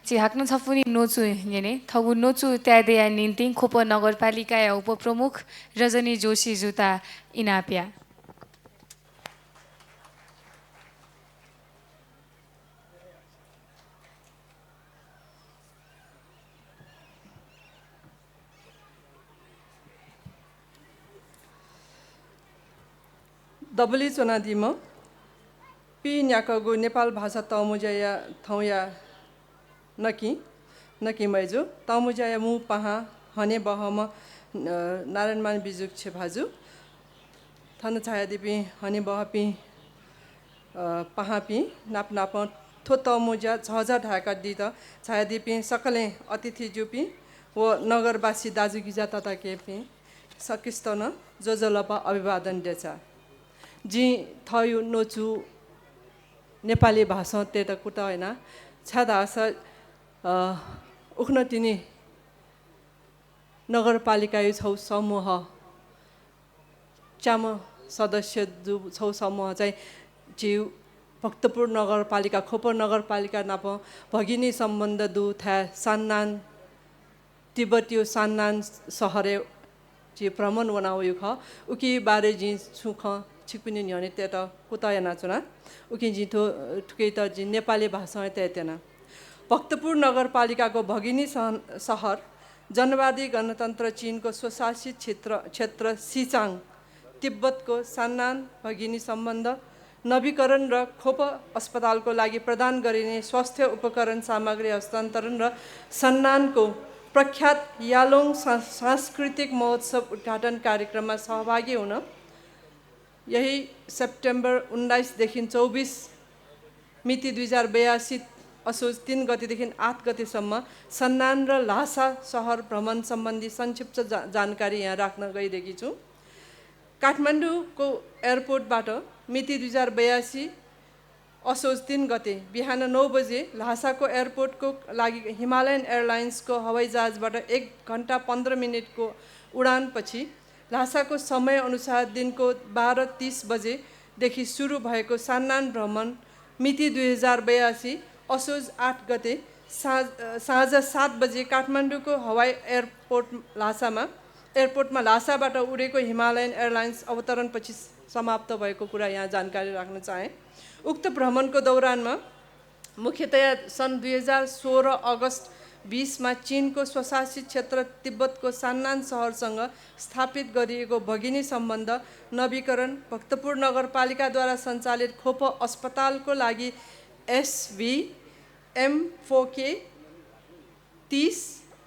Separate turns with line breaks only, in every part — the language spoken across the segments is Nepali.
지 학는 사분이 노주 얘네 타고 노주 त्यादेया निम्ति खोप नगरपालिका उपप्रमुख रजनी जोशी जुता इनाप्या
दबली चोनादीमा पी न्याकगो नेपाल भाषा तमुजया थौया नकी मैजु तमुजया मु पहा हने बहम नारायणमान बिजुक छे भाजु थन छायादिपि हने बहपि पहापि नाप नाप थो तमुजा झझा ढाका दित छायादिपि सकले अतिथि जुपि व नगरवासी दाजुगिजा तथा केपि सकिस्तन जोजलपा अभिवादन देचा जी थयु नोचु नेपाली भाषा तेत कुटा हैन छादास उख्न तिनी नगरपालिका छौ समूह चाम सदस्य जो छौ समूह चाहिँ जीव भक्तपुर नगरपालिका खोपर नगरपालिका नाप भगिनी सम्बन्ध दु था सान्नान तिब्बतीय सान्नान सहरे जी भ्रमण बनाउ ख उकी बारे जी सुख छिकपिनी न्यने तेत कुताय नाचुना उकी जिथो ठुकै त जी नेपाली भाषा तेतना भक्तपुर नगरपालिकाको भगिनी सहर जनवादी गणतन्त्र चीनको स्वशासित क्षेत्र सिचाङ तिब्बतको सान्नान भगिनी सम्बन्ध नवीकरण र खोप अस्पतालको लागि प्रदान गरिने स्वास्थ्य उपकरण सामग्री हस्तान्तरण र सन्नानको प्रख्यात यालोङ सांस्कृतिक महोत्सव उद्घाटन कार्यक्रममा सहभागी हुन यही सेप्टेम्बर 19 देखि 24 मिति 2082 असोज 3 गतेदेखि 8 गतेसम्म सन्नान र ल्हासा सहर भ्रमण सम्बन्धी संक्षिप्त जानकारी यहाँ राख्न गइरहेकी छु। काठमाडौँको एयरपोर्टबाट मिति 2082 असोज 3 गते बिहान 9 बजे ल्हासाको एयरपोर्टको लागि हिमालयन एयरलाइन्सको हवाईजहाजबाट 1 घण्टा 15 मिनेटको उडानपछि ल्हासाको समय अनुसार दिनको 12:30 बजेदेखि सुरु भएको सान्नान भ्रमण मिति 2082 असोज 8 गते साँझ 7 बजे काठमाडौँको हवाई एयरपोर्टमा ल्हासाबाट उडेको हिमालयन एयरलाइन्स अवतरणपछि समाप्त भएको कुरा यहाँ जानकारी राख्न चाहे। उक्त भ्रमणको दौरानमा मुख्यतया सन् 2016 अगस्त 20 मा चीनको स्वशासित क्षेत्र तिब्बतको सान्नान सहरसँग स्थापित गरिएको भगिनी सम्बन्ध नवीकरण भक्तपुर नगरपालिकाद्वारा सञ्चालित खोप अस्पतालको लागि SVM4K 30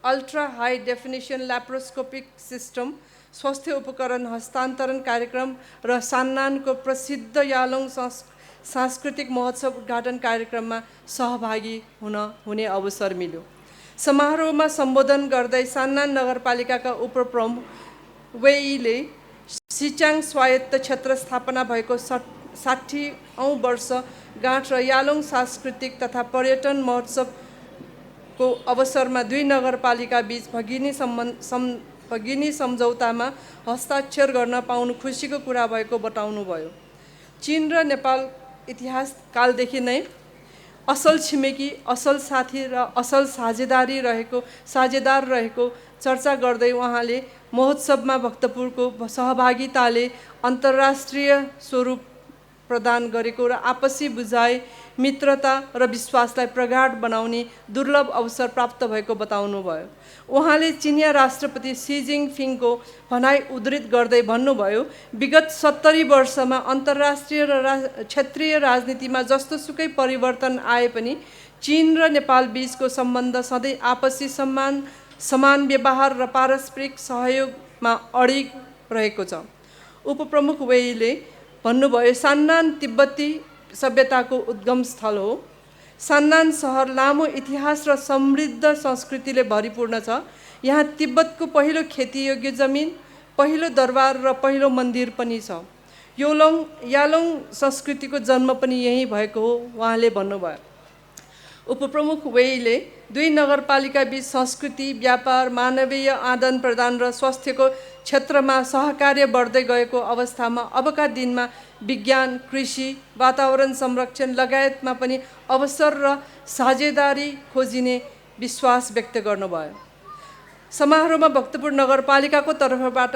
ultra high definition laparoscopic system स्वास्थ्य उपकरण हस्तान्तरण कार्यक्रम र सान्नानको प्रसिद्ध यालोङ सांस्कृतिक महोत्सव उद्घाटन कार्यक्रममा सहभागी हुने अवसर मिल्यो। समारोहमा सम्बोधन गर्दै सान्नान नगरपालिकाका उपप्रमुख वेईले सिचाङ स्वायत्त क्षेत्र स्थापना भएको 60औं वर्ष गाँठ र यालोङ सांस्कृतिक तथा पर्यटन महोत्सवको अवसरमा दुई नगरपालिका बीच भगिनी सम्झौतामा हस्ताक्षर गर्न पाउनु खुसीको कुरा भएको बताउनुभयो। चीन र नेपाल इतिहास कालदेखि नै असल छिमेकी असल साथी र असल साझेदार रहेको चर्चा गर्दै उहाँले महोत्सवमा भक्तपुरको सहभागिताले अन्तर्राष्ट्रिय स्वरूप प्रदान गरेको र आपसी बुझाइ मित्रता र विश्वासलाई प्रगाढ बनाउने दुर्लभ अवसर प्राप्त भएको बताउनुभयो। उहाँले चिनिया राष्ट्रपति सी जिनपिङको भनाइ उद्धृत गर्दै भन्नुभयो, विगत 70 वर्षमा अन्तर्राष्ट्रिय र क्षेत्रीय राजनीतिमा जस्तोसुकै परिवर्तन आए पनि चीन र नेपाल बीचको सम्बन्ध सधैँ आपसी समान व्यवहार र पारस्परिक सहयोगमा अडिग रहेको छ। उपप्रमुख वेईले भन्नुभयो, सान्नान तिब्बती सभ्यताको उद्गम स्थल हो। सान्नान सहर लामो इतिहास र समृद्ध संस्कृतिले भरिपूर्ण छ। यहाँ तिब्बतको पहिलो खेतीयोग्य जमिन, पहिलो दरबार र पहिलो मन्दिर पनि छ। यालोङ संस्कृतिको जन्म पनि यही भएको हो उहाँले भन्नुभयो। उपप्रमुख वेईले दुई नगरपालिका बीच संस्कृति, व्यापार, मानवीय आदान प्रदान र स्वास्थ्यको क्षेत्रमा सहकार्य बढ्दै गएको अवस्थामा अबका दिनमा विज्ञान, कृषि, वातावरण संरक्षण लगायतमा पनि अवसर र साझेदारी खोजिने विश्वास व्यक्त गर्नुभयो। समारोहमा भक्तपुर नगरपालिकाको तर्फबाट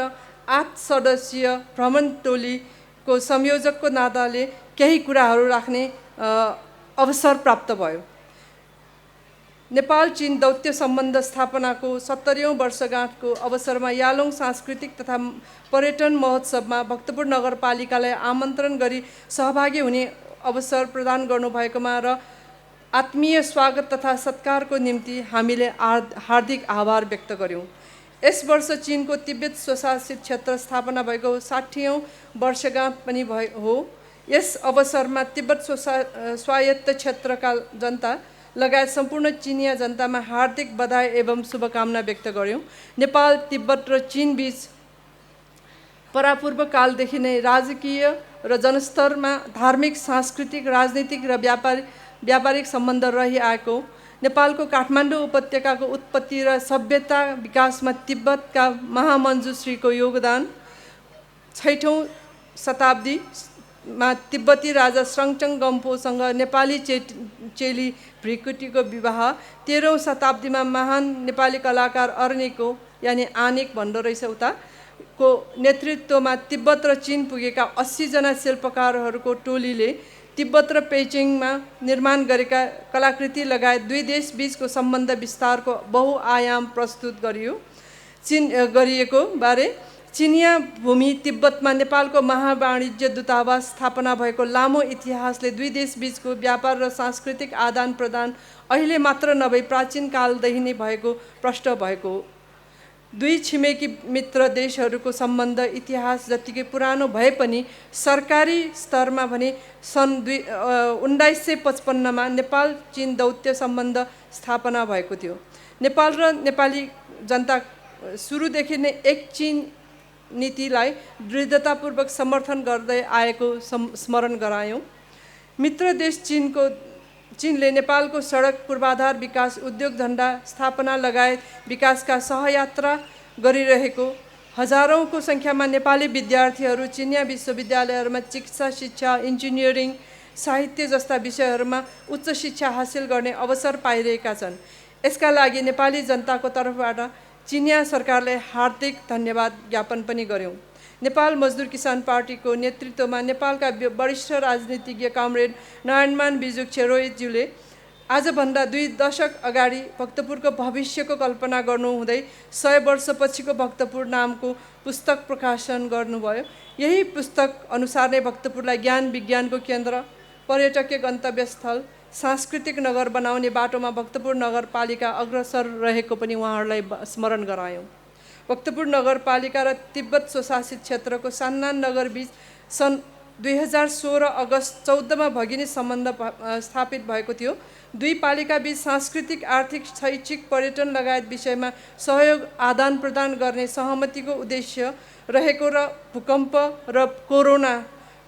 8 सदस्यीय भ्रमण टोलीको संयोजकको नाताले केही कुराहरू राख्ने अवसर प्राप्त भयो। नेपाल चीन दौत्य सम्बन्ध स्थापनाको 70औं वर्षगाँठको अवसरमा यालोङ सांस्कृतिक तथा पर्यटन महोत्सवमा भक्तपुर नगरपालिकालाई आमन्त्रण गरी सहभागी हुने अवसर प्रदान गर्नुभएकोमा र आत्मीय स्वागत तथा सत्कारको निम्ति हामीले हार्दिक आभार व्यक्त गर्यौँ। यस वर्ष चीनको तिब्बत स्वशासित क्षेत्र स्थापना भएको 60औं वर्षगाँठ पनि हो। यस अवसरमा तिब्बत स्वायत्त क्षेत्रका जनता लगायत सम्पूर्ण चिनिया जनतामा हार्दिक बधाई एवं शुभकामना व्यक्त गर्यौँ। नेपाल, तिब्बत र चीन बीच परापूर्व कालदेखि नै राजकीय र जनस्तरमा धार्मिक, सांस्कृतिक, राजनीतिक र व्यापारिक सम्बन्ध रहिआएको नेपालको काठमाडौँ उपत्यकाको उत्पत्ति र सभ्यता विकासमा तिब्बतका महामञ्जुश्रीको योगदान, 6औं शताब्दीमा तिब्बती राजा स्रङचङ गम्पोसँग नेपाली चेली भृकुटीको विवाह, 13औं शताब्दीमा महान नेपाली कलाकार अर्नीको यानि आनेक भन्दो रहेछ उताको नेतृत्वमा तिब्बत र चीन पुगेका 80 जना शिल्पकारहरूको टोलीले तिब्बत र पेइचिङमा निर्माण गरेका कलाकृति लगायत दुई देश बीचको सम्बन्ध विस्तारको बहुआयाम प्रस्तुत गरिएको बारे चिनिया भूमि तिब्बतमा नेपालको महावाणिज्य दूतावास स्थापना भएको लामो इतिहासले दुई देश बीचको व्यापार र सांस्कृतिक आदान प्रदान अहिले मात्र नभई प्राचीन कालदेखि नै भएको प्रष्ट भएको हो। दुई छिमेकी मित्र देशहरूको सम्बन्ध इतिहास जतिकै पुरानो भए पनि सरकारी स्तरमा भने सन् 1955मा नेपाल चीन दौत्य सम्बन्ध स्थापना भएको थियो। नेपाल र नेपाली जनता सुरुदेखि नै एक चीन नीतिलाई दृढतापूर्वक समर्थन गर्दै आएको स्मरण गरायौँ। मित्र देश चीनले नेपालको सडक, पूर्वाधार विकास, उद्योग धन्दा स्थापना लगायत विकासका सहयात्रा गरिरहेको हजारौंको सङ्ख्यामा नेपाली विद्यार्थीहरू चिनिया विश्वविद्यालयहरूमा चिकित्सा शिक्षा, इन्जिनियरिङ, साहित्य जस्ता विषयहरूमा उच्च शिक्षा हासिल गर्ने अवसर पाइरहेका छन्। यसका लागि नेपाली जनताको तर्फबाट चिनिया सरकारलाई हार्दिक धन्यवाद ज्ञापन पनि गर्यौँ। नेपाल मजदुर किसान पार्टीको नेतृत्वमा नेपालका वरिष्ठ राजनीतिज्ञ कमरेड नारायणमान बिजुक छेरोयज्यूले आजभन्दा 2 दशक अगाडि भक्तपुरको भविष्यको कल्पना गर्नुहुँदै 100 वर्षपछिको भक्तपुर नामको पुस्तक प्रकाशन गर्नुभयो। यही पुस्तक अनुसार नै भक्तपुरलाई ज्ञान विज्ञानको केन्द्र, पर्यटकीय गन्तव्य स्थल, सांस्कृतिक नगर बनाउने बाटोमा भक्तपुर नगरपालिका अग्रसर रहेको पनि उहाँहरूलाई स्मरण गरायौँ। भक्तपुर नगरपालिका र तिब्बत स्वशासित क्षेत्रको सान्नान नगर बीच सन् 2016 अगस्त 14मा भगिनी सम्बन्ध स्थापित भएको थियो। दुई पालिका बीच सांस्कृतिक, आर्थिक, शैक्षिक, पर्यटन लगायत विषयमा सहयोग आदान प्रदान गर्ने सहमतिको उद्देश्य रहेको र भूकम्प र कोरोना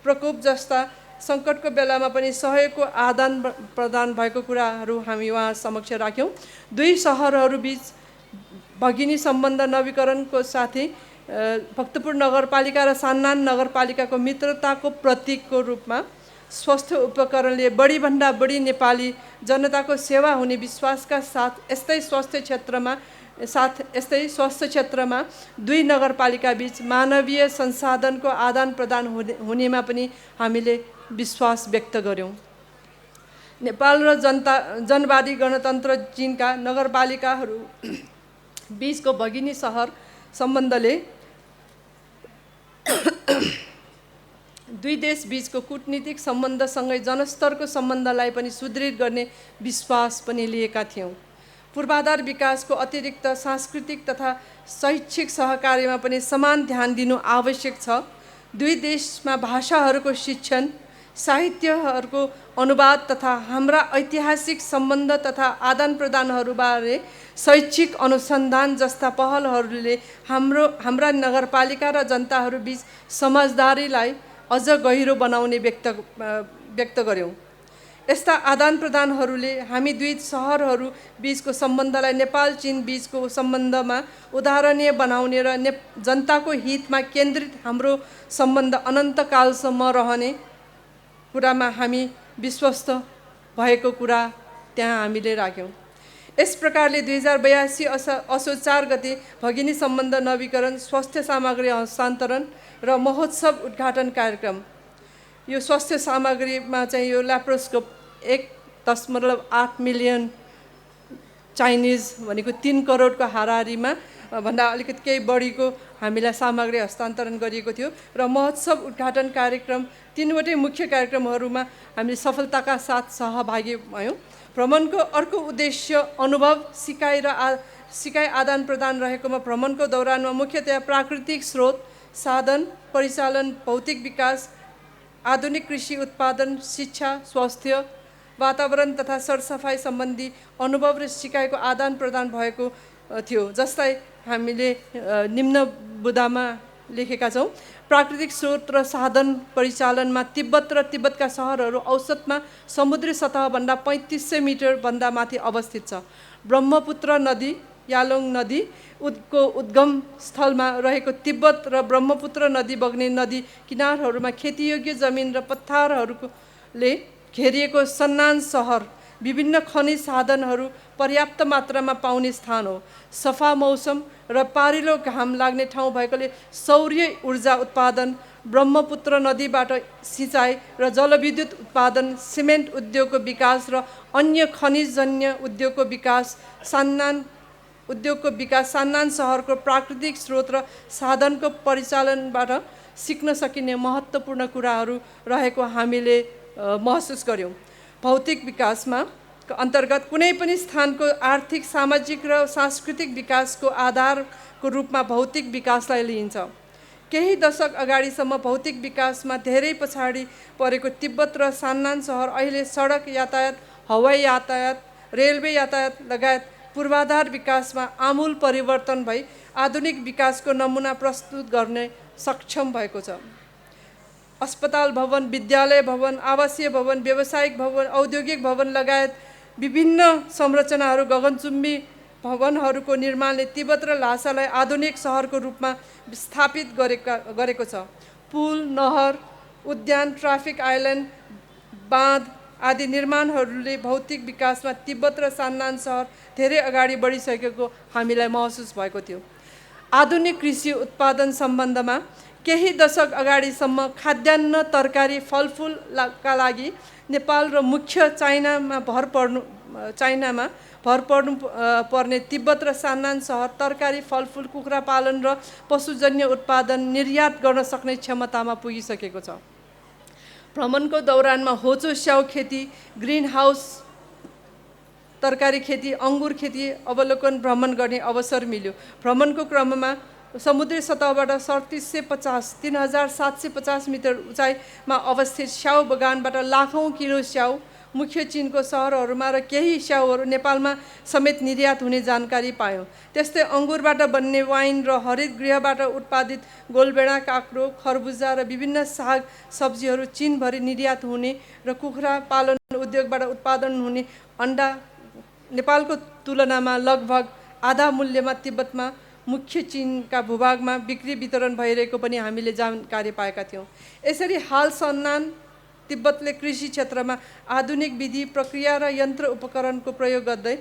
प्रकोप जस्ता सङ्कटको बेलामा पनि सहयोगको आदान प्रदान भएको कुराहरू हामी उहाँ समक्ष राख्यौँ। दुई सहरहरू बीच भगिनी सम्बन्ध नवीकरणको साथै भक्तपुर नगरपालिका र सान्नान नगरपालिकाको मित्रताको प्रतीकको रूपमा स्वास्थ्य उपकरणले बढीभन्दा बढी नेपाली जनताको सेवा हुने विश्वासका साथ यस्तै स्वास्थ्य क्षेत्रमा दुई नगरपालिका बीच मानवीय संसाधनको आदान प्रदान हुनेमा पनि हामीले विश्वास व्यक्त गर्यौँ। नेपाल र जनवादी गणतन्त्र चीनका नगरपालिकाहरू बीचको भगिनी सहर सम्बन्धले दुई देश बीचको कूटनीतिक सम्बन्धसँगै जनस्तरको सम्बन्धलाई पनि सुदृढ गर्ने विश्वास पनि लिएका थियौँ। पूर्वाधार विकासको अतिरिक्त सांस्कृतिक तथा शैक्षिक सहकार्यमा पनि समान ध्यान दिनु आवश्यक छ। दुई देशमा भाषाहरूको शिक्षण, साहित्यहरूको अनुवाद तथा हाम्रा ऐतिहासिक सम्बन्ध तथा आदान प्रदानहरूबारे शैक्षिक अनुसन्धान जस्ता पहलहरूले हाम्रा नगरपालिका र जनताहरू बीच समझदारीलाई अझ गहिरो बनाउने व्यक्त गर्यौँ। यस्ता आदान प्रदानहरूले हामी दुई सहरहरू बीचको सम्बन्धलाई नेपाल चीन बीचको सम्बन्धमा उदाहरणीय बनाउने र जनताको हितमा केन्द्रित हाम्रो सम्बन्ध अनन्तकालसम्म रहने कुरामा हामी विश्वस्त भएको कुरा त्यहाँ हामीले राख्यौँ। यस प्रकारले 2082 असोज 4 गते भगिनी सम्बन्ध नवीकरण, स्वास्थ्य सामग्री हस्तान्तरण र महोत्सव उद्घाटन कार्यक्रम। यो स्वास्थ्य सामग्रीमा चाहिँ यो ल्याप्रोस्कोप 1.8 मिलियन चाइनिज भनेको 3 करोडको हाराहारीमा भन्दा अलिकति केही बढीको हामीलाई सामग्री हस्तान्तरण गरिएको थियो र महोत्सव उद्घाटन कार्यक्रम 3वटै मुख्य कार्यक्रमहरूमा हामीले सफलताका साथ सहभागी भयौँ। भ्रमणको अर्को उद्देश्य अनुभव, सिकाइ आदान प्रदान रहेकोमा भ्रमणको दौरानमा मुख्यतया प्राकृतिक स्रोत, साधन, परिचालन, भौतिक विकास, आधुनिक कृषि उत्पादन, शिक्षा, स्वास्थ्य, वातावरण तथा सरसफाइ सम्बन्धी अनुभव र सिकाइको आदान प्रदान भएको थियो। जसलाई हामीले निम्न बुदामा लेखेका छौँ। प्राकृतिक स्रोत र साधन परिचालनमा तिब्बत र तिब्बतका सहरहरू औसतमा समुद्री सतहभन्दा 3500 मिटर भन्दा माथि अवस्थित छ। ब्रह्मपुत्र नदी, यालोङ नदी को उद्गम स्थलमा रहेको तिब्बत र ब्रह्मपुत्र नदी बग्ने नदी किनारहरूमा खेतीयोग्य जमिन र पत्थरहरूले घेरिएको सन्नान सहर, विभिन्न खनिज साधनहरू पर्याप्त मात्रामा पाउने स्थान हो। सफा मौसम र पारिलो घाम लाग्ने ठाउँ भएकोले सौर्य ऊर्जा उत्पादन, ब्रह्मपुत्र नदीबाट सिँचाइ र जलविद्युत उत्पादन, सिमेन्ट उद्योगको विकास र अन्य खनिजजन्य उद्योगको विकास, सान्नान सहरको प्राकृतिक स्रोत र साधनको परिचालनबाट सिक्न सकिने महत्त्वपूर्ण कुराहरू रहेको हामीले महसुस गर्यौँ। भौतिक विकासमा अन्तर्गत कुनै पनि स्थानको आर्थिक, सामाजिक र सांस्कृतिक विकासको आधारको रूपमा भौतिक विकासलाई लिइन्छ। केही दशक अगाडिसम्म भौतिक विकासमा धेरै पछाडि परेको तिब्बत र सान्नान सहर अहिले सडक यातायात, हवाई यातायात, रेलवे यातायात लगायत पूर्वाधार विकासमा आमूल परिवर्तन भई आधुनिक विकासको नमुना प्रस्तुत गर्ने सक्षम भएको छ। अस्पताल भवन, विद्यालय भवन, आवासीय भवन, व्यावसायिक भवन, औद्योगिक भवन लगायत विभिन्न संरचनाहरू, गगनचुम्बी भवनहरूको निर्माणले तिब्बत र ल्हासालाई आधुनिक सहरको रूपमा स्थापित गरेको छ। पुल, नहर, उद्यान, ट्राफिक आइल्यान्ड, बाँध आदि निर्माणहरूले भौतिक विकासमा तिब्बत र सान्नान सहर धेरै अगाडि बढिसकेको हामीलाई महसुस भएको थियो। आधुनिक कृषि उत्पादन सम्बन्धमा केही दशक अगाडिसम्म खाद्यान्न, तरकारी, फलफुलका लागि नेपाल र मुख्य चाइनामा भर पर्नु पर्ने तिब्बत र सान्नान सहर तरकारी, फलफुल, कुखुरा पालन र पशुजन्य उत्पादन निर्यात गर्न सक्ने क्षमतामा पुगिसकेको छ। भ्रमणको दौरानमा होचो स्याउ खेती, ग्रिन हाउस तरकारी खेती, अङ्गुर खेती अवलोकन भ्रमण गर्ने अवसर मिल्यो। भ्रमणको क्रममा समुद्री सतहबाट 3750 मिटर उचाइमा अवस्थित स्याउ बगानबाट लाखौँ किलो स्याउ मुख्य चीनको सहरहरूमा र केही स्याउहरू नेपालमा समेत निर्यात हुने जानकारी पायौँ। त्यस्तै अङ्गुरबाट बन्ने वाइन र हरित गृहबाट उत्पादित गोलबेडा, काँक्रो, खरबुजा र विभिन्न साग सब्जीहरू चीनभरि निर्यात हुने र कुखुरा पालन उद्योगबाट उत्पादन हुने अन्डा नेपालको तुलनामा लगभग आधा मूल्यमा तिब्बतमा मुख्य चीनका भूभागमा बिक्री वितरण भइरहेको पनि हामीले जानकारी पाएका थियौँ। यसरी हाल सन्नान तिब्बतले कृषि क्षेत्रमा आधुनिक विधि, प्रक्रिया र यन्त्र उपकरणको प्रयोग गर्दै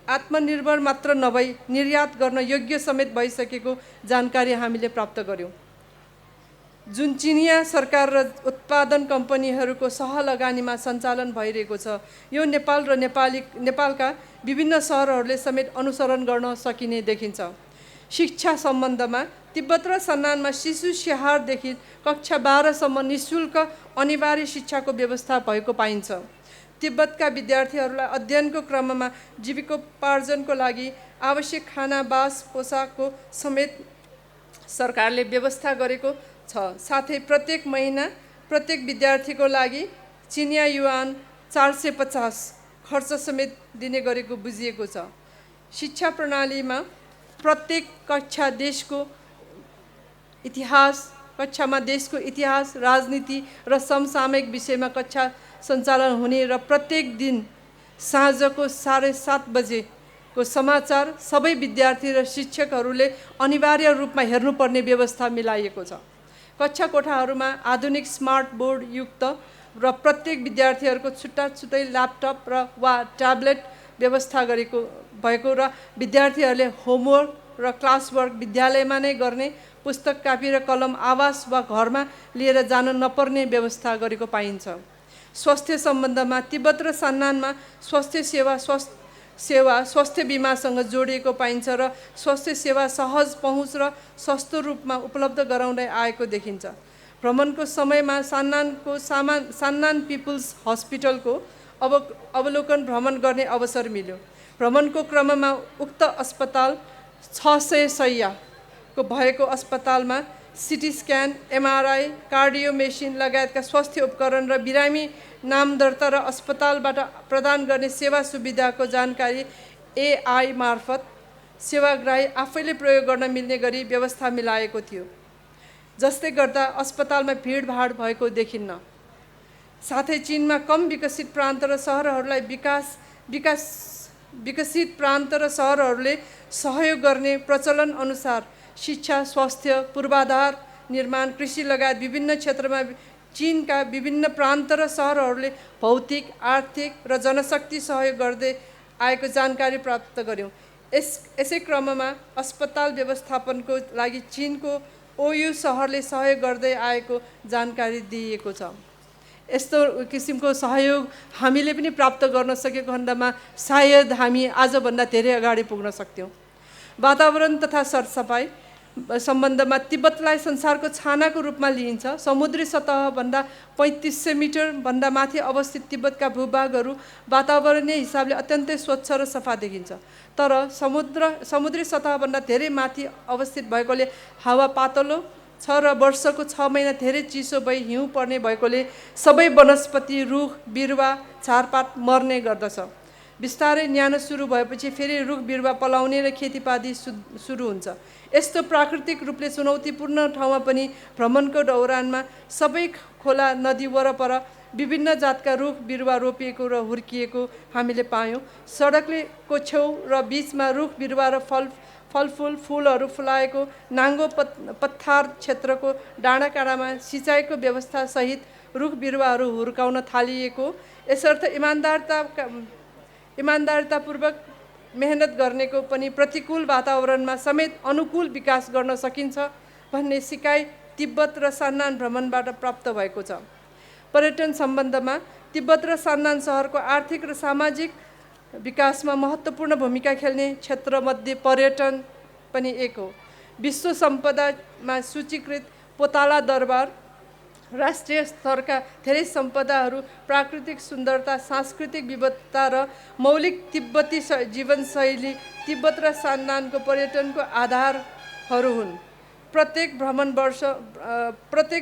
आत्मनिर्भर मात्र नभई निर्यात गर्न योग्य समेत भइसकेको जानकारी हामीले प्राप्त गर्यौँ। जुन चिनिया सरकार र उत्पादन कम्पनीहरूको सहलगानीमा सञ्चालन भइरहेको छ, यो नेपाल र नेपालका विभिन्न सहरहरूले समेत अनुसरण गर्न सकिने देखिन्छ। शिक्षा सम्बन्धमा तिब्बत र सन्नानमा शिशु स्याहारदेखि कक्षा 12सम्म निःशुल्क अनिवार्य शिक्षाको व्यवस्था भएको पाइन्छ। तिब्बतका विद्यार्थीहरूलाई अध्ययनको क्रममा जीविकोपार्जनको लागि आवश्यक खाना, बास, पोसाकको समेत सरकारले व्यवस्था गरेको छ। साथै प्रत्येक महिना प्रत्येक विद्यार्थीको लागि चिनिया युआन 450 खर्च समेत दिने गरेको बुझिएको छ। शिक्षा प्रणालीमा प्रत्येक कक्षामा देशको इतिहास, राजनीति र समसामयिक विषयमा कक्षा सञ्चालन हुने र प्रत्येक दिन साँझको 7:30 बजेको समाचार सबै विद्यार्थी र शिक्षकहरूले अनिवार्य रूपमा हेर्नुपर्ने व्यवस्था मिलाइएको छ। कक्षा कोठाहरूमा आधुनिक स्मार्ट बोर्ड युक्त र प्रत्येक विद्यार्थीहरूको छुट्टा छुट्टै ल्यापटप र वा ट्याब्लेट व्यवस्था भएको र विद्यार्थीहरूले होमवर्क र क्लासवर्क विद्यालयमा नै गर्ने, पुस्तक कापी र कलम आवास वा घरमा लिएर जान नपर्ने व्यवस्था गरेको पाइन्छ। स्वास्थ्य सम्बन्धमा तिब्बत र सान्नानमा स्वास्थ्य बिमासँग जोडिएको पाइन्छ र स्वास्थ्य सेवा सहज पहुँच र सस्तो रूपमा उपलब्ध गराउँदै आएको देखिन्छ। भ्रमणको समयमा सान्नान पिपुल्स हस्पिटलको अवलोकन भ्रमण गर्ने अवसर मिल्यो। भ्रमणको क्रममा उक्त अस्पताल 600 शय्याको भएको अस्पतालमा CT scan, MRI, cardio machine लगायतका स्वास्थ्य उपकरण र बिरामी नाम दर्ता र अस्पतालबाट प्रदान गर्ने सेवा सुविधाको जानकारी एआई मार्फत सेवाग्राही आफैले प्रयोग गर्न मिल्ने गरी व्यवस्था मिलाएको थियो, जसले गर्दा अस्पतालमा भिडभाड भएको देखिन्न। साथै चीनमा कम विकसित प्रान्त र सहरहरूलाई विकसित प्रान्त र सहरहरूले सहयोग गर्ने प्रचलन अनुसार शिक्षा, स्वास्थ्य, पूर्वाधार निर्माण, कृषि लगायत विभिन्न क्षेत्रमा चीनका विभिन्न प्रान्त र सहरहरूले भौतिक, आर्थिक र जनशक्ति सहयोग गर्दै आएको जानकारी प्राप्त गर्यौँ। यसै क्रममा अस्पताल व्यवस्थापनको लागि चीनको ओयु सहरले सहयोग गर्दै आएको जानकारी दिइएको छ। यस्तो किसिमको सहयोग हामीले पनि प्राप्त गर्न सकेको खण्डमा सायद हामी आजभन्दा धेरै अगाडि पुग्न सक्थ्यौँ। वातावरण तथा सरसफाइ सम्बन्धमा तिब्बतलाई संसारको छानाको रूपमा लिइन्छ। समुद्री सतहभन्दा 3500 मिटरभन्दा माथि अवस्थित तिब्बतका भूभागहरू वातावरणीय हिसाबले अत्यन्तै स्वच्छ र सफा देखिन्छ। तर समुद्री सतहभन्दा धेरै माथि अवस्थित भएकोले हावा पातलो छ र वर्षको 6 महिना धेरै चिसो भई हिउँ पर्ने भएकोले सबै वनस्पति, रुख, बिरुवा, झारपात मर्ने गर्दछ। बिस्तारै न्यानो सुरु भएपछि फेरि रुख बिरुवा पलाउने र खेतीपाती सुरु हुन्छ। यस्तो प्राकृतिक रूपले चुनौतीपूर्ण ठाउँमा पनि भ्रमणको दौरानमा सबै खोला, नदी वरपर विभिन्न जातका रुख बिरुवा रोपिएको र हुर्किएको हामीले पायौँ। सडकको छेउ र बिचमा रुख बिरुवा र फुलहरू फुलाएको नाङ्गो पत्थर क्षेत्रको डाँडाकाँडामा सिँचाइको व्यवस्था सहित रुख बिरुवाहरू हुर्काउन थालिएको, यसर्थ इमान्दारितापूर्वक मेहनत गर्नेको पनि प्रतिकूल वातावरणमा समेत अनुकूल विकास गर्न सकिन्छ भन्ने सिकाइ तिब्बत र सान्नान भ्रमणबाट प्राप्त भएको छ। पर्यटन सम्बन्धमा तिब्बत र सान्नान सहरको आर्थिक र सामाजिक विकासमा महत्त्वपूर्ण भूमिका खेल्ने क्षेत्रमध्ये पर्यटन पनि एक हो। विश्व सम्पदामा सूचीकृत पोताला दरबार, राष्ट्रिय स्तरका धेरै सम्पदाहरू, प्राकृतिक सुन्दरता, सांस्कृतिक विविधता र मौलिक तिब्बती जीवनशैली तिब्बत र सान्नानको पर्यटनको आधारहरू हुन्। प्रत्येक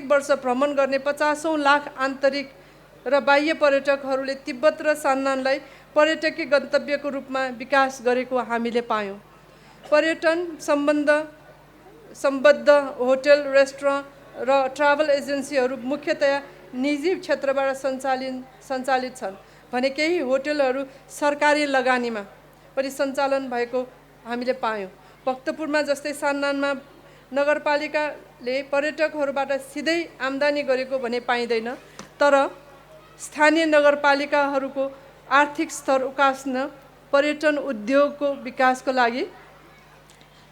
वर्ष भ्रमण गर्ने 50औं लाख आन्तरिक र बाह्य पर्यटकहरूले तिब्बत र सान्नानलाई पर्यटकीय गन्तव्यको रूपमा विकास गरेको हामीले पायौँ। पर्यटन सम्बद्ध होटल, रेस्टुरेन्ट र ट्राभल एजेन्सीहरू मुख्यतया निजी क्षेत्रबाट सञ्चालित छन् भने केही होटलहरू सरकारी लगानीमा पनि सञ्चालन भएको हामीले पायौँ। भक्तपुरमा जस्तै सान्नानमा नगरपालिकाले पर्यटकहरूबाट सिधै आम्दानी गरेको भने पाइँदैन, तर स्थानीय नगरपालिकाहरूको आर्थिक स्तर उकास्न, पर्यटन उद्योगको विकासको लागि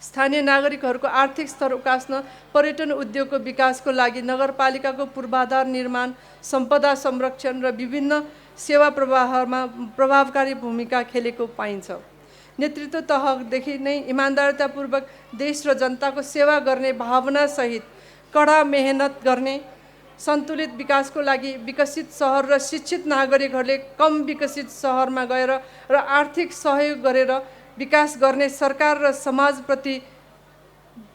स्थानीय नागरिकहरूको आर्थिक स्तर उकास्न, पर्यटन उद्योगको विकासको लागि नगरपालिकाको पूर्वाधार निर्माण, सम्पदा संरक्षण र विभिन्न सेवा प्रवाहमा प्रभावकारी भूमिका खेलेको पाइन्छ। नेतृत्व तहदेखि नै इमान्दारितापूर्वक देश र जनताको सेवा गर्ने भावनासहित कडा मेहनत गर्ने, सन्तुलित विकासको लागि विकसित सहर र शिक्षित नागरिकहरूले कम विकसित सहरमा गएर र आर्थिक सहयोग गरेर विकास गर्ने सरकार र समाजप्रति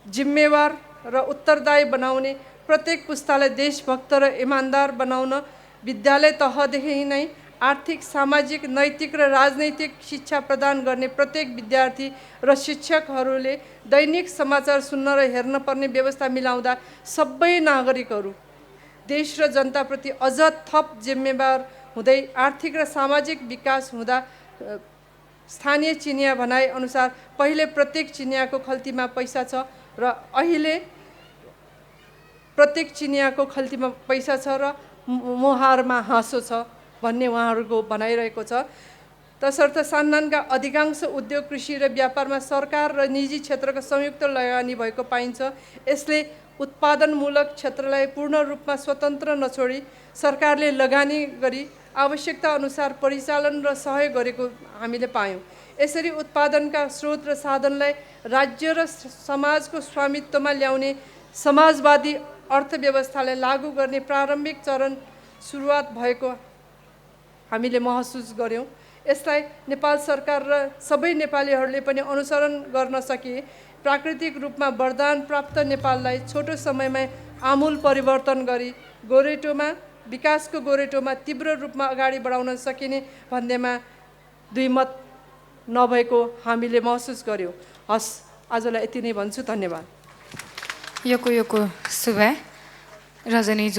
जिम्मेवार र उत्तरदायी बनाउने, प्रत्येक पुस्तालाई देशभक्त र इमान्दार बनाउन विद्यालय तहदेखि नै आर्थिक, सामाजिक, नैतिक र राजनैतिक शिक्षा प्रदान गर्ने प्रत्येक विद्यार्थी र शिक्षकहरूले दैनिक समाचार सुन्न र हेर्न पर्ने व्यवस्था मिलाउँदा सबै नागरिकहरू देश र जनताप्रति अझ थप जिम्मेवार हुँदै आर्थिक र सामाजिक विकास हुँदा स्थानीय चिनिया भनाइ अनुसार पहिले प्रत्येक चिनियाको खल्तीमा पैसा छ र अहिले प्रत्येक चिनियाको खल्तीमा पैसा छ र मुहारमा हाँसो छ भन्ने उहाँहरूको भनाइरहेको छ। तसर्थ सान्नानका अधिकांश उद्योग कृषि र व्यापारमा सरकार र निजी क्षेत्रको संयुक्त लगानी भएको पाइन्छ। यसले उत्पादनमूलक क्षेत्रलाई पूर्ण रूपमा स्वतन्त्र नछोडी सरकारले लगानी गरी आवश्यकता अनुसार परिचालन र सहयोग गरेको हामीले पायौँ। यसरी उत्पादनका स्रोत र साधनलाई राज्य र समाजको स्वामित्वमा ल्याउने समाजवादी अर्थव्यवस्थालाई लागू गर्ने प्रारम्भिक चरण सुरुवात भएको हामीले महसुस गर्यौँ। यसलाई नेपाल सरकार र सबै नेपालीहरूले पनि अनुसरण गर्न सके प्राकृतिक रूपमा वरदान प्राप्त नेपाललाई छोटो समयमै आमूल परिवर्तन गरी गोरेटोमा विकासको गोरेटोमा तीव्र रूपमा अगाडि बढाउन सकिने भन्नेमा दुईमत नभएको हामीले महसुस गर्यौँ। हस्, आजलाई यति नै भन्छु। धन्यवाद।
योको सुबह रजनी